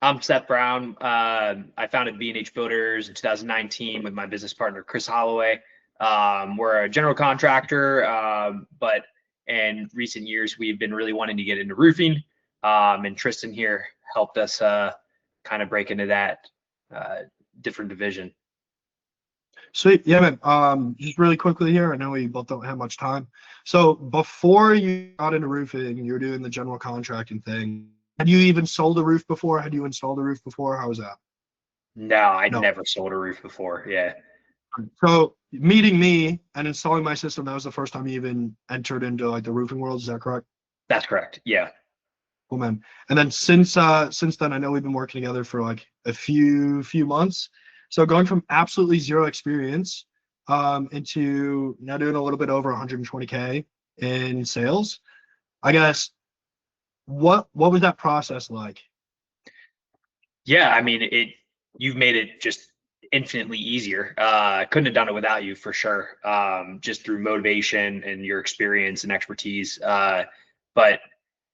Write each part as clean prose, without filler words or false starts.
I'm Seth Brown. I founded B&H Builders in 2019 with my business partner, Chris Holloway. We're a general contractor, but in recent years, we've been really wanting to get into roofing. And Tristan here helped us kind of break into that different division. Sweet. Yeah, man. Just really quickly here, I know we both don't have much time. So before you got into roofing, you were doing the general contracting thing. Had you even sold a roof before? Had you installed a roof before? How was that? No, I'd never sold a roof before. Yeah. So meeting me and installing my system, that was the first time you even entered into like the roofing world. Is that correct? That's correct. Yeah. Cool, man. And then since then, I know we've been working together for like a few months. So going from absolutely zero experience into now doing a little bit over 120K in sales, I guess, what was that process like? Yeah, I mean, you've made it just infinitely easier. Couldn't have done it without you for sure. Just through motivation and your experience and expertise. But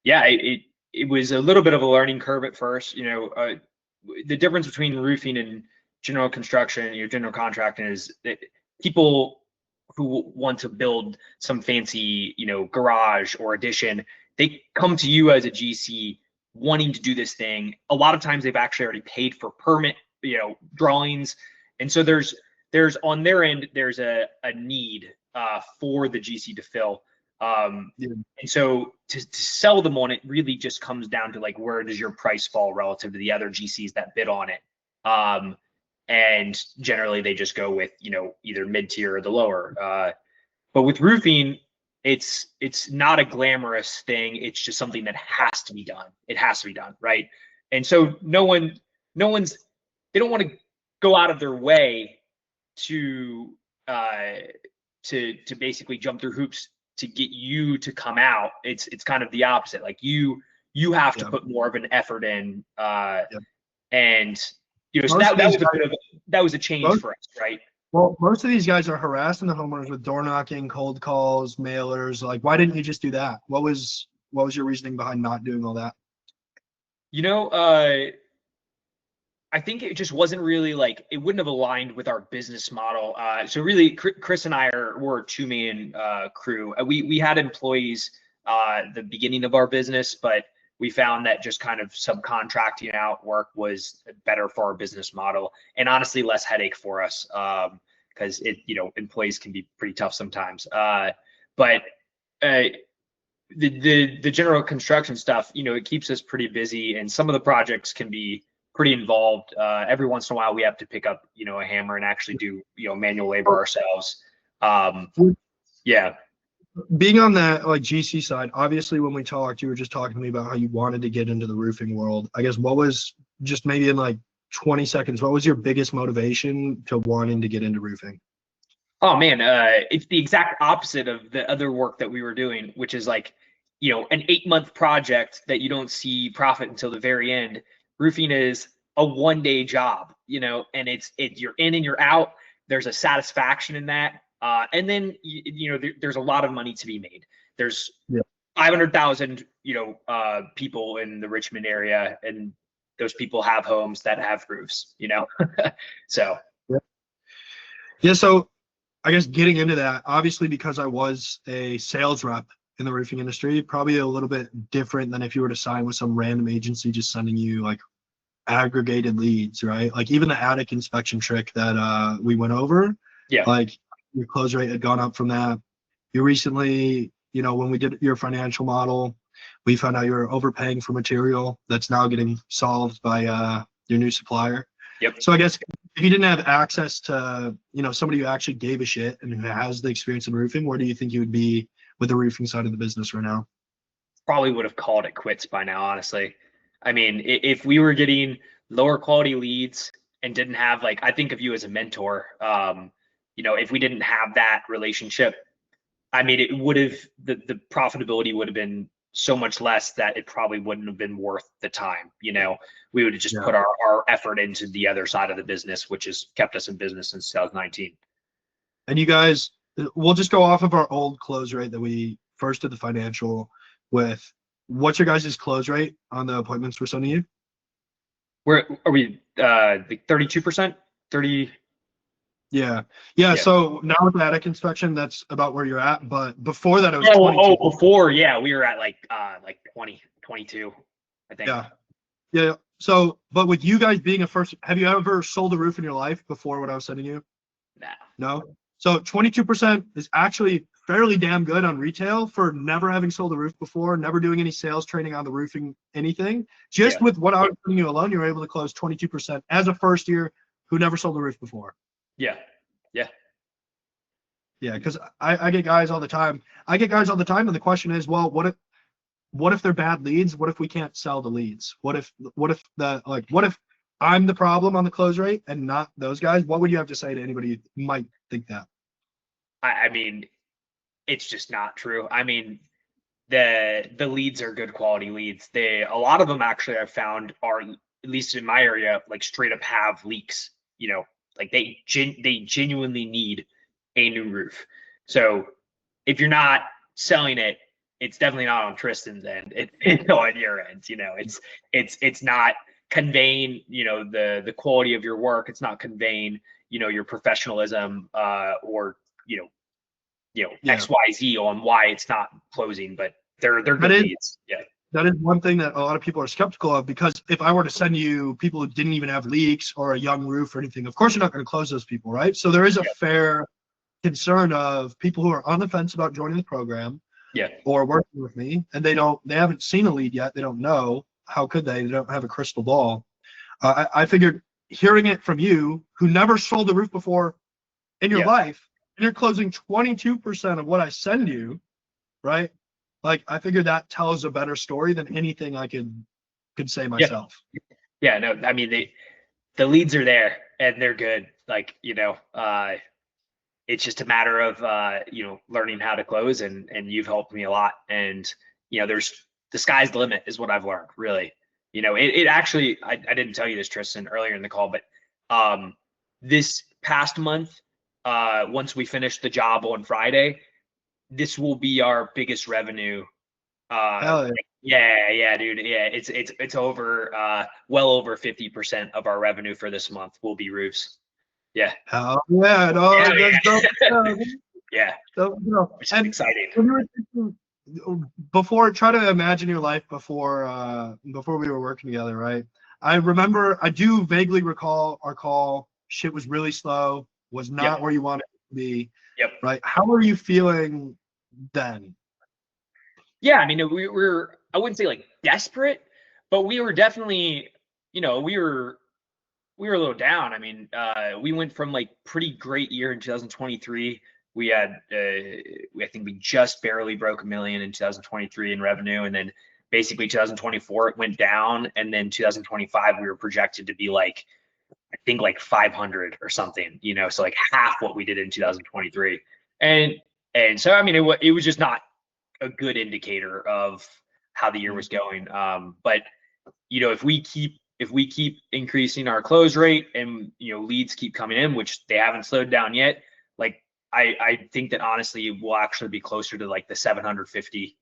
yeah, it was a little bit of a learning curve at first. The difference between roofing and general construction, your general contracting, is that people who want to build some fancy, garage or addition, they come to you as a GC wanting to do this thing. A lot of times they've actually already paid for permit, drawings. And so there's on their end, there's a need for the GC to fill. And so to sell them on it really just comes down to like, where does your price fall relative to the other GCs that bid on it? And generally they just go with, either mid-tier or the lower. But with roofing, it's not a glamorous thing. It's just something that has to be done. It has to be done, right? And so they don't want to go out of their way to basically jump through hoops to get you to come out. It's kind of the opposite. Like you have to put more of an effort in, and so that was a change for us, right? Well, most of these guys are harassing the homeowners with door knocking, cold calls, mailers. Like, why didn't you just do that? What was your reasoning behind not doing all that? I think it just wasn't really like, it wouldn't have aligned with our business model. So really, Chris and I were a two-man crew. We had employees the beginning of our business, but we found that just kind of subcontracting out work was better for our business model, and honestly less headache for us, because employees can be pretty tough sometimes. But the general construction stuff, it keeps us pretty busy, and some of the projects can be pretty involved. Every once in a while, we have to pick up, a hammer and actually do, manual labor ourselves. Yeah. Being on that like GC side, obviously when we talked, you were just talking to me about how you wanted to get into the roofing world. I guess what was, just maybe in like 20 seconds, what was your biggest motivation to wanting to get into roofing? Oh man, it's the exact opposite of the other work that we were doing, which is like, an 8-month project that you don't see profit until the very end. Roofing is a one-day job, and you're in and you're out. There's a satisfaction in that. And then, there's a lot of money to be made. There's 500,000, people in the Richmond area, and those people have homes that have roofs, so. Yeah. So I guess getting into that, obviously, because I was a sales rep in the roofing industry, probably a little bit different than if you were to sign with some random agency just sending you like aggregated leads, right? Like even the attic inspection trick that we went over, like your close rate had gone up from that. You recently, when we did your financial model, we found out you were overpaying for material that's now getting solved by your new supplier. So I guess if you didn't have access to, somebody who actually gave a shit and who has the experience in roofing, where do you think you would be with the roofing side of the business right now? Probably would have called it quits by now, honestly. I mean, if we were getting lower quality leads and didn't have, like, I think of you as a mentor, if we didn't have that relationship, I mean, it would have, the profitability would have been so much less that it probably wouldn't have been worth the time. We would have just put our effort into the other side of the business, which has kept us in business since 2019. And you guys, we'll just go off of our old close rate that we first did the financial with. What's your guys' close rate on the appointments we're sending you? Where are we? Like 32%, 30. Yeah. Yeah. So now with the attic inspection, that's about where you're at. But before that, it was Oh, 22. before, yeah, we were at like 20, 22, I think. Yeah. Yeah. So, but with you guys being a first, have you ever sold a roof in your life before what I was sending you? Nah. No. So 22% is actually fairly damn good on retail for never having sold a roof before, never doing any sales training on the roofing, anything. Just Yeah. with what I was telling you alone, you were able to close 22% as a first year who never sold a roof before. Yeah. Yeah. Yeah, because I get guys all the time. I get guys all the time, and the question is, well, what if they're bad leads? What if we can't sell the leads? What if I'm the problem on the close rate and not those guys? What would you have to say to anybody who might think that? I mean, it's just not true. I mean, the leads are good quality leads. A lot of them actually I've found are, at least in my area, like straight up have leaks. Like they genuinely need a new roof. So if you're not selling it, it's definitely not on Tristan's end. It's on your end. It's not conveying the quality of your work. It's not conveying your professionalism, or Yeah, XYZ on why it's not closing, but they're that good is leads. Yeah. that is one thing that a lot of people are skeptical of, because if I were to send you people who didn't even have leaks or a young roof or anything, of course you're not going to close those people, right? So there is a Yeah. fair concern of people who are on the fence about joining the program Yeah. or working with me, and they haven't seen a lead yet. They don't know. How could they? They don't have a crystal ball. I figured hearing it from you, who never sold a roof before in your Yeah. life, and you're closing 22% of what I send you, right? Like, I figured that tells a better story than anything I could say Yeah. myself. Yeah. No, I mean, the leads are there and they're good. Like, it's just a matter of learning how to close, and you've helped me a lot. And there's the sky's the limit is what I've learned, really. It actually, I didn't tell you this, Tristan, earlier in the call, but this past month, once we finish the job on Friday, this will be our biggest revenue. Hell yeah. Yeah, dude. Yeah, it's over, well over 50% of our revenue for this month will be roofs. Yeah. Hell yeah. No, Yeah, that's dope. yeah. Which is And exciting. when you were thinking, before, try to imagine your life before we were working together, right? I do vaguely recall our call. Shit was really slow, was not Yep. where you wanted it to be, Yep. right? How are you feeling then? Yeah, I mean, I wouldn't say like desperate, but we were definitely, we were a little down. I mean, we went from like pretty great year in 2023. We had, I think we just barely broke 1 million in 2023 in revenue, and then basically 2024 it went down, and then 2025 we were projected to be like, I think like 500 or something. So like half what we did in 2023, and so I mean, it was just not a good indicator of how the year was going. But if we keep increasing our close rate, and leads keep coming in, which they haven't slowed down yet, like I think that honestly we'll actually be closer to like the 750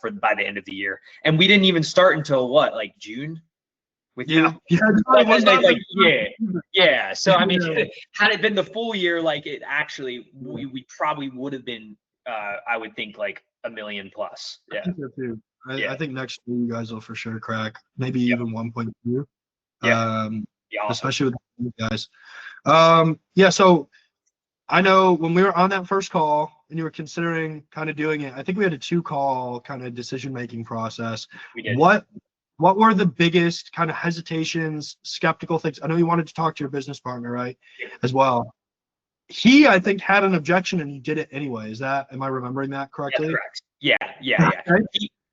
for by the end of the year. And we didn't even start until what, like June with you? Yeah, Like, it was not like yeah. So I mean, yeah, had it been the full year, like it actually, we probably would have been, I would think like 1 million plus. I Yeah. think so too. Yeah. I think next year you guys will for sure crack maybe Yep. even 1.2. Yeah. Yeah. Awesome. Especially with you guys. Yeah, so I know when we were on that first call and you were considering kind of doing it, I think we had a 2-call kind of decision-making process. We did. What were the biggest kind of hesitations, skeptical things? I know you wanted to talk to your business partner, right? Yep. As well. He, I think, had an objection and he did it anyway. Am I remembering that correctly? Yeah, correct. Yeah. Right?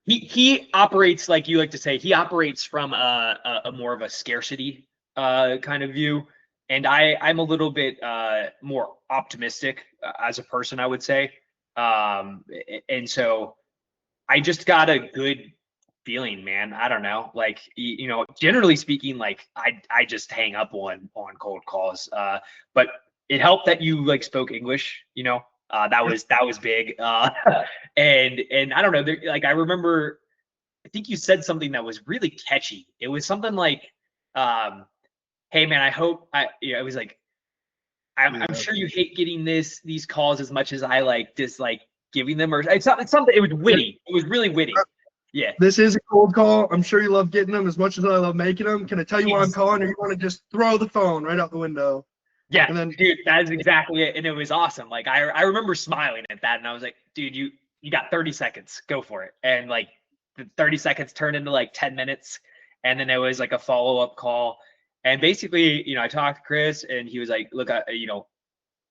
He operates, like you like to say, he operates from a more of a scarcity kind of view, and I'm a little bit more optimistic as a person, I would say. And so I just got a good feeling, man. I don't know, like generally speaking, like I just hang up on cold calls, but it helped that you like spoke English. That was big. And I don't know, like I remember, I think you said something that was really catchy. It was something like, Hey man, I hope it was like, I'm Yeah. sure you hate getting these calls as much as I like dislike giving them, or it's something. It was witty. It was really witty. Yeah. This is a cold call. I'm sure you love getting them as much as I love making them. Can I tell you why I'm calling, or you want to just throw the phone right out the window? Yeah, And then, dude, that is exactly it. And it was awesome. Like I remember smiling at that, and I was like, dude, you got 30 seconds, go for it. And like the 30 seconds turned into like 10 minutes. And then it was like a follow-up call. And basically, I talked to Chris, and he was like, look,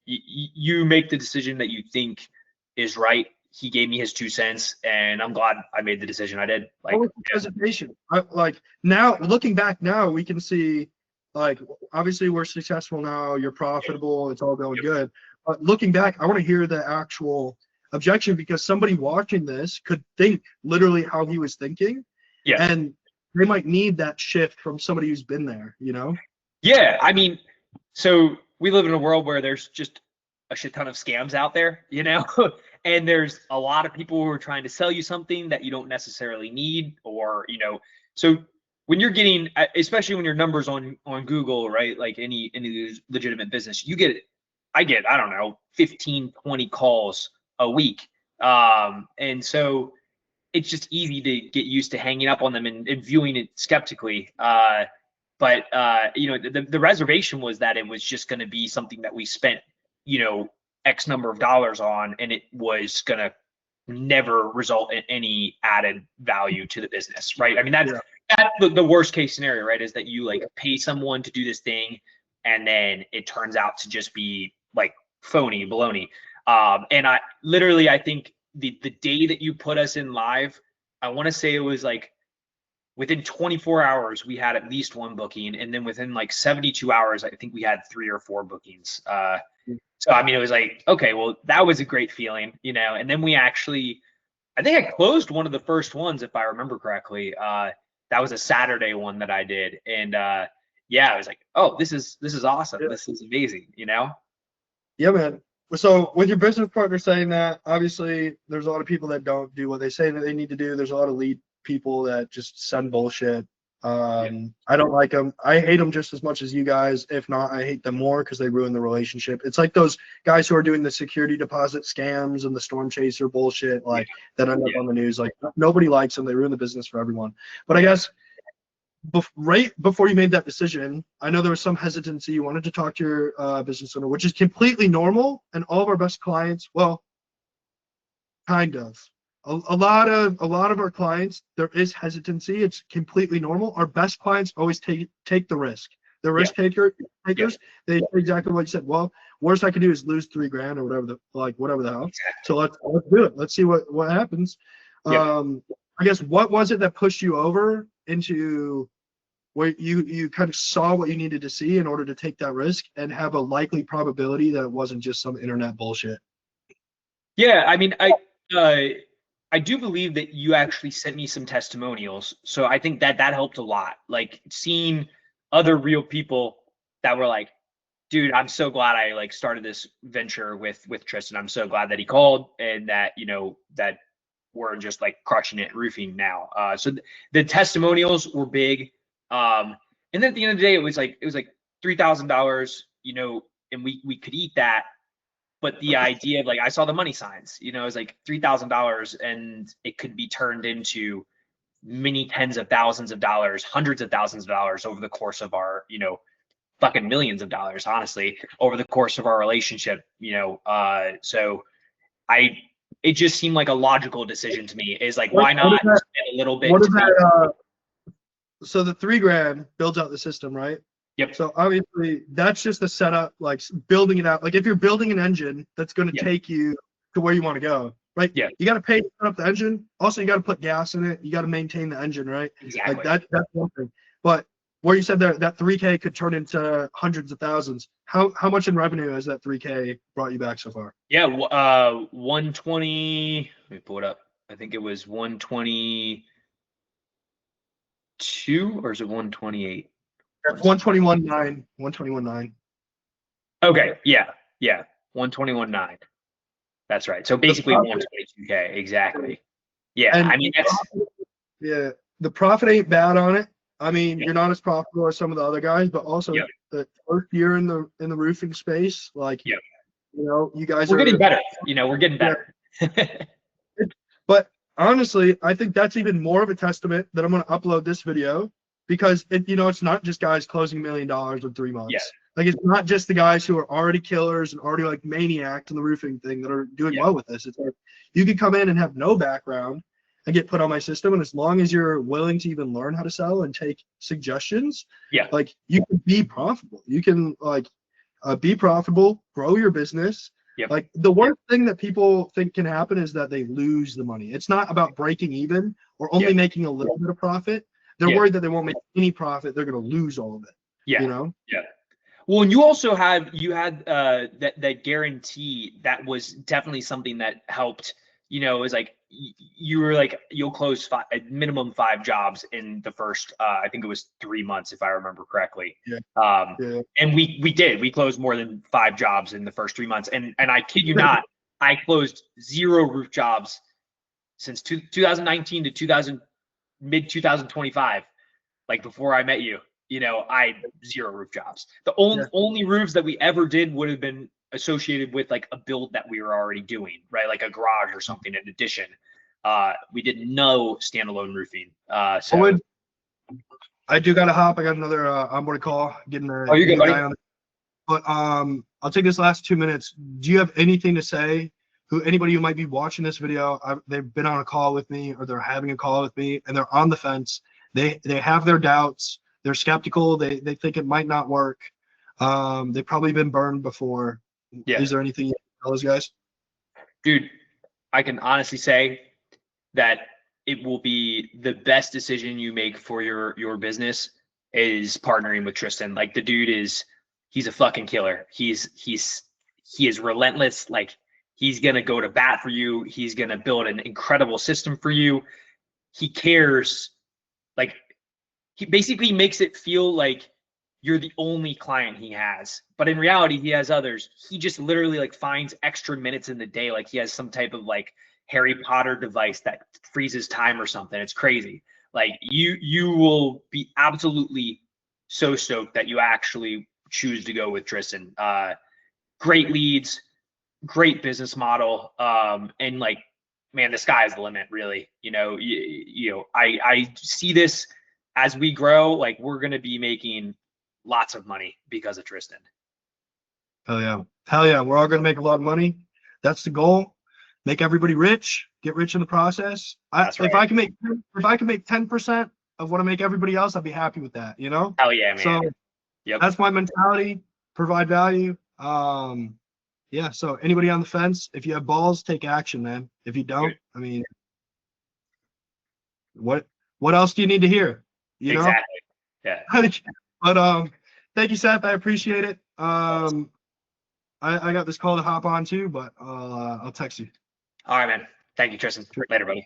you make the decision that you think is right. He gave me his 2 cents, and I'm glad I made the decision I did. Like, what was the hesitation? Like now, looking back now, we can see, like, obviously we're successful now. You're profitable. It's all going good. But looking back, I want to hear the actual objection, because somebody watching this could think literally how he was thinking, yeah. and they might need that shift from somebody who's been there. Yeah, I mean, so we live in a world where there's just a shit ton of scams out there, and there's a lot of people who are trying to sell you something that you don't necessarily need, or so when you're getting, especially when your numbers on Google, right, like any legitimate business, I don't know, 15, 20 calls a week, and so it's just easy to get used to hanging up on them and viewing it skeptically. But the reservation was that it was just going to be something that we spent, X number of dollars on, and it was going to never result in any added value to the business, right? I mean, that's the worst case scenario, right? Is that you like pay someone to do this thing, and then it turns out to just be like phony baloney. And I think the day that you put us in live, I want to say it was like within 24 hours we had at least one booking, and then within like 72 hours I think we had 3 or 4 bookings. So I mean, it was like, okay, well, that was a great feeling, and then we actually, I think I closed one of the first ones, if I remember correctly. That was a Saturday one that I did, and yeah, I was like, oh, this is awesome. This is amazing. Yeah, man. So with your business partner saying that, obviously there's a lot of people that don't do what they say that they need to do. There's a lot of lead people that just send bullshit. I don't like them. I hate them just as much as you guys. If not, I hate them more because they ruin the relationship. It's like those guys who are doing the security deposit scams and the storm chaser bullshit, like that end up on the news. Like nobody likes them. They ruin the business for everyone. But I guess right before you made that decision, I know there was some hesitancy. You wanted to talk to your business owner, which is completely normal. And all of our best clients, well, kind of. A lot of our clients, there is hesitancy. It's completely normal. Our best clients always take the risk. The risk takers, they do exactly what you said. Well, worst I can do is lose $3,000 or whatever the hell. Exactly. So let's do it. Let's see what happens. I guess what was it that pushed you over into where you kind of saw what you needed to see in order to take that risk and have a likely probability that it wasn't just some internet bullshit? Yeah, I mean, I do believe that you actually sent me some testimonials, so I think that helped a lot. Like seeing other real people that were like, dude, I'm so glad I like started this venture with Tristan. I'm so glad that he called, and that that we're just like crushing it roofing now. So the testimonials were big. And then at the end of the day, it was like $3,000, and we could eat that. But the idea of like, I saw the money signs, it was like $3,000, and it could be turned into many tens of thousands of dollars, hundreds of thousands of dollars over the course of our, fucking millions of dollars, honestly, over the course of our relationship, so it just seemed like a logical decision to me, is like, why not spend a little bit What is to that? So the $3,000 builds out the system, right? Yep. So obviously that's just the setup, like building it out. Like if you're building an engine that's going to take you to where you want to go, right? Yeah. You got to pay to set up the engine. Also, you got to put gas in it. You got to maintain the engine, right? Exactly. Like that's one thing. But where you said that $3,000 could turn into hundreds of thousands. How much in revenue has that $3,000 brought you back so far? Yeah. 120. Let me pull it up. I think it was 122, or is it 128? 121.9. 121.9. Okay. Yeah. 121.9. That's right. So basically 122K. Exactly. Yeah. And I mean, the profit ain't bad on it. I mean, Yep. you're not as profitable as some of the other guys, but also Yep. the first year in the roofing space, like, Yep. you know, you guys We're getting are, better. We're getting yeah. better. But honestly, I think that's even more of a testament that I'm going to upload this video because it's not just guys closing $1 million in 3 months. Yeah. Like, it's not just the guys who are already killers and already like maniacs in the roofing thing that are doing well with this. It's like you could come in and have no background and get put on my system, and as long as you're willing to even learn how to sell and take suggestions, like, you can be profitable. You can be profitable, grow your business. Yep. Like, the worst thing that people think can happen is that they lose the money. It's not about breaking even or only making a little bit of profit. They're worried that they won't make any profit. They're going to lose all of it. Yeah. You know? Yeah. Well, and you also had that guarantee that was definitely something that helped. It was like you were like, you'll close minimum 5 jobs in the first I think it was 3 months, if I remember correctly. Yeah. And we closed more than 5 jobs in the first 3 months, and I kid you not, I closed 0 roof jobs since 2019 to mid 2025, like before I met you. I 0 roof jobs. The only roofs that we ever did would have been associated with like a build that we were already doing, right? Like a garage or something in addition. We did no standalone roofing. I do got to hop. I got another onboard call, getting a you're good, new guy buddy. on. But I'll take this last 2 minutes. Do you have anything to say? Anybody who might be watching this video, they've been on a call with me, or they're having a call with me, and they're on the fence. They have their doubts. They're skeptical. They think it might not work. They've probably been burned before. Yeah. Is there anything you can tell those guys? Dude, I can honestly say that it will be the best decision you make for your business is partnering with Tristan. Like, the dude he's a fucking killer. He is relentless. Like, he's gonna go to bat for you. He's gonna build an incredible system for you. He cares. Like, he basically makes it feel like you're the only client he has, but in reality he has others. He just literally like finds extra minutes in the day, like he has some type of like Harry Potter device that freezes time or something. It's crazy. Like, you will be absolutely so stoked that you actually choose to go with Tristan. Great leads, great business model, and like, man, the sky is the limit, really. I see this as we grow. Like, we're gonna be making lots of money because of Tristan. Hell yeah! We're all gonna make a lot of money. That's the goal. Make everybody rich. Get rich in the process. If I can make 10% of what I make everybody else, I'd be happy with that. Hell yeah, man. So that's my mentality. Provide value. Yeah. So anybody on the fence, if you have balls, take action, man. If you don't, I mean, what else do you need to hear? Exactly. Yeah. But thank you, Seth. I appreciate it. I got this call to hop on too, but I'll text you. All right, man. Thank you, Tristan. Later, buddy.